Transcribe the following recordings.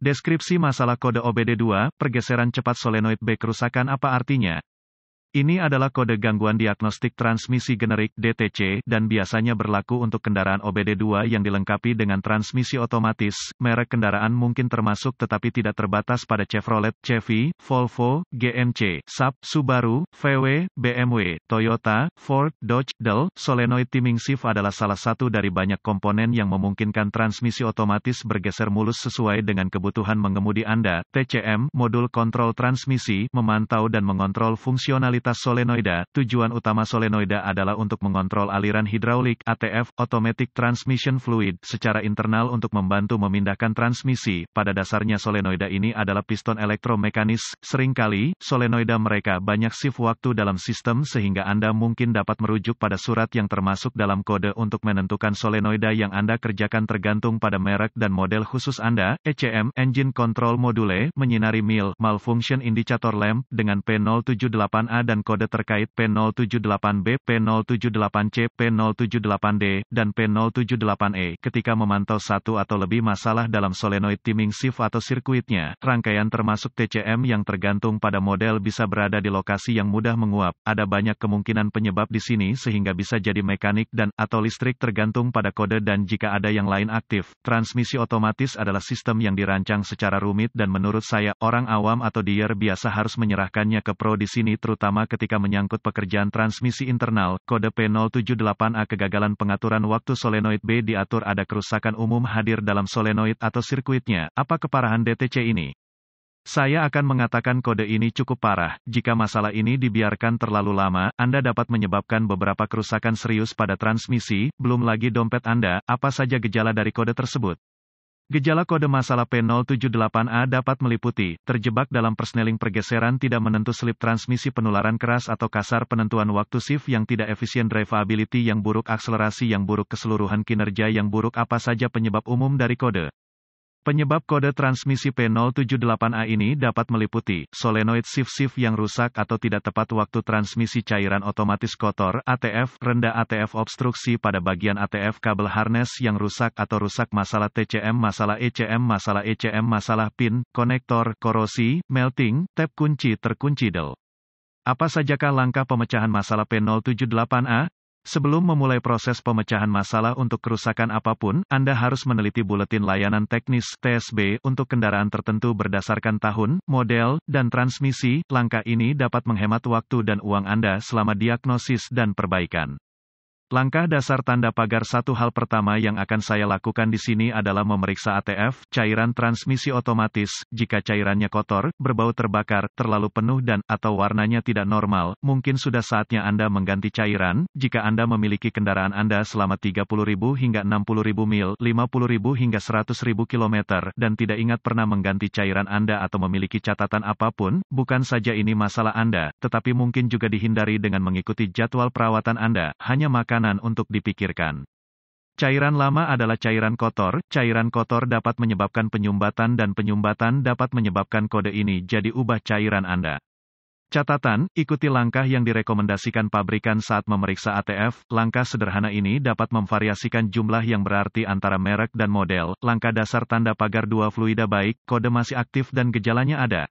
Deskripsi masalah kode OBD2, pergeseran cepat solenoid B. Kerusakan apa artinya? Ini adalah kode gangguan diagnostik transmisi generik (DTC) dan biasanya berlaku untuk kendaraan OBD2 yang dilengkapi dengan transmisi otomatis. Merek kendaraan mungkin termasuk tetapi tidak terbatas pada Chevrolet, Chevy, Volvo, GMC, Saab, Subaru, VW, BMW, Toyota, Ford, Dodge, Dell. Solenoid timing shift adalah salah satu dari banyak komponen yang memungkinkan transmisi otomatis bergeser mulus sesuai dengan kebutuhan mengemudi Anda. TCM, modul kontrol transmisi, memantau dan mengontrol fungsionalitas solenoida. Tujuan utama solenoida adalah untuk mengontrol aliran hidraulik (ATF), automatic transmission fluid, secara internal untuk membantu memindahkan transmisi. Pada dasarnya solenoida ini adalah piston elektromekanis. Seringkali, solenoida mereka banyak shift waktu dalam sistem sehingga Anda mungkin dapat merujuk pada surat yang termasuk dalam kode untuk menentukan solenoida yang Anda kerjakan tergantung pada merek dan model khusus Anda. ECM, Engine Control Module, menyinari MIL, Malfunction Indicator Lamp, dengan P078A dan kode terkait P078B, P078C, P078D, dan P078E. Ketika memantau satu atau lebih masalah dalam solenoid timing shift atau sirkuitnya, rangkaian termasuk TCM yang tergantung pada model bisa berada di lokasi yang mudah menguap. Ada banyak kemungkinan penyebab di sini sehingga bisa jadi mekanik dan atau listrik tergantung pada kode dan jika ada yang lain aktif. Transmisi otomatis adalah sistem yang dirancang secara rumit dan menurut saya, orang awam atau dealer biasa harus menyerahkannya ke pro di sini terutama ketika menyangkut pekerjaan transmisi internal. Kode P078A kegagalan pengaturan waktu solenoid B diatur ada kerusakan umum hadir dalam solenoid atau sirkuitnya. Apa keparahan DTC ini? Saya akan mengatakan kode ini cukup parah. Jika masalah ini dibiarkan terlalu lama, Anda dapat menyebabkan beberapa kerusakan serius pada transmisi, belum lagi dompet Anda. Apa saja gejala dari kode tersebut? Gejala kode masalah P078A dapat meliputi, terjebak dalam persneling pergeseran tidak menentu slip transmisi penularan keras atau kasar penentuan waktu shift yang tidak efisien drivability yang buruk akselerasi yang buruk keseluruhan kinerja yang buruk apa saja penyebab umum dari kode. Penyebab kode transmisi P078A ini dapat meliputi, solenoid shift yang rusak atau tidak tepat waktu transmisi cairan otomatis kotor, ATF, rendah ATF obstruksi pada bagian ATF kabel harness yang rusak atau rusak masalah TCM masalah ECM masalah pin, konektor, korosi, melting, tab kunci terkunci del. Apa sajakah langkah pemecahan masalah P078A? Sebelum memulai proses pemecahan masalah untuk kerusakan apapun, Anda harus meneliti buletin layanan teknis (TSB) untuk kendaraan tertentu berdasarkan tahun, model, dan transmisi. Langkah ini dapat menghemat waktu dan uang Anda selama diagnosis dan perbaikan. Langkah dasar tanda pagar. Satu hal pertama yang akan saya lakukan di sini adalah memeriksa ATF, cairan transmisi otomatis. Jika cairannya kotor, berbau terbakar, terlalu penuh dan atau warnanya tidak normal, mungkin sudah saatnya Anda mengganti cairan. Jika Anda memiliki kendaraan Anda selama 30.000 hingga 60.000 mil, 50.000 hingga 100.000 kilometer, dan tidak ingat pernah mengganti cairan Anda atau memiliki catatan apapun, bukan saja ini masalah Anda, tetapi mungkin juga dihindari dengan mengikuti jadwal perawatan Anda. Hanya makanan untuk dipikirkan. Cairan lama adalah cairan kotor. Cairan kotor dapat menyebabkan penyumbatan dan penyumbatan dapat menyebabkan kode ini jadi ubah cairan Anda. Catatan, ikuti langkah yang direkomendasikan pabrikan saat memeriksa ATF. Langkah sederhana ini dapat memvariasikan jumlah yang berarti antara merek dan model. Langkah dasar tanda pagar dua fluida baik, kode masih aktif dan gejalanya ada.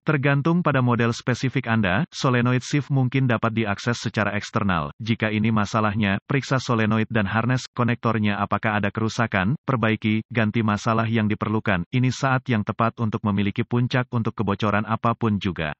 Tergantung pada model spesifik Anda, solenoid shift mungkin dapat diakses secara eksternal. Jika ini masalahnya, periksa solenoid dan harness konektornya apakah ada kerusakan, perbaiki, ganti masalah yang diperlukan. Ini saat yang tepat untuk memiliki puncak untuk kebocoran apapun juga.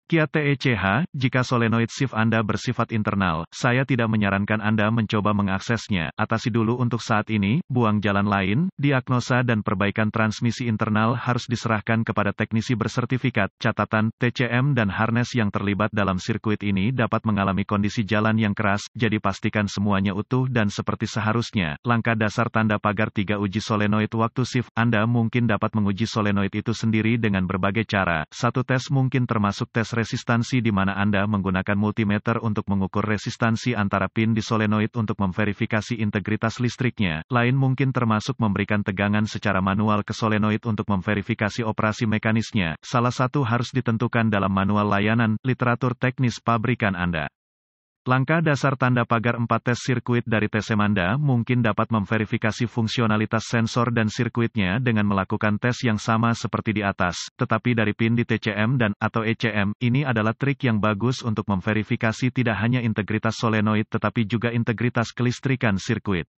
Kiat TECH, jika solenoid shift Anda bersifat internal, saya tidak menyarankan Anda mencoba mengaksesnya. Atasi dulu untuk saat ini, buang jalan lain, diagnosa dan perbaikan transmisi internal harus diserahkan kepada teknisi bersertifikat. Catatan, TCM dan harness yang terlibat dalam sirkuit ini dapat mengalami kondisi jalan yang keras, jadi pastikan semuanya utuh dan seperti seharusnya. Langkah dasar tanda pagar 3 uji solenoid waktu shift. Anda mungkin dapat menguji solenoid itu sendiri dengan berbagai cara. Satu tes mungkin termasuk tes resistansi di mana Anda menggunakan multimeter untuk mengukur resistansi antara pin di solenoid untuk memverifikasi integritas listriknya. Lain mungkin termasuk memberikan tegangan secara manual ke solenoid untuk memverifikasi operasi mekanisnya. Salah satu harus ditentukan dalam manual layanan, literatur teknis pabrikan Anda. Langkah dasar tanda pagar 4 tes sirkuit dari Tsemanda mungkin dapat memverifikasi fungsionalitas sensor dan sirkuitnya dengan melakukan tes yang sama seperti di atas, tetapi dari pin di TCM dan atau ECM, ini adalah trik yang bagus untuk memverifikasi tidak hanya integritas solenoid tetapi juga integritas kelistrikan sirkuit.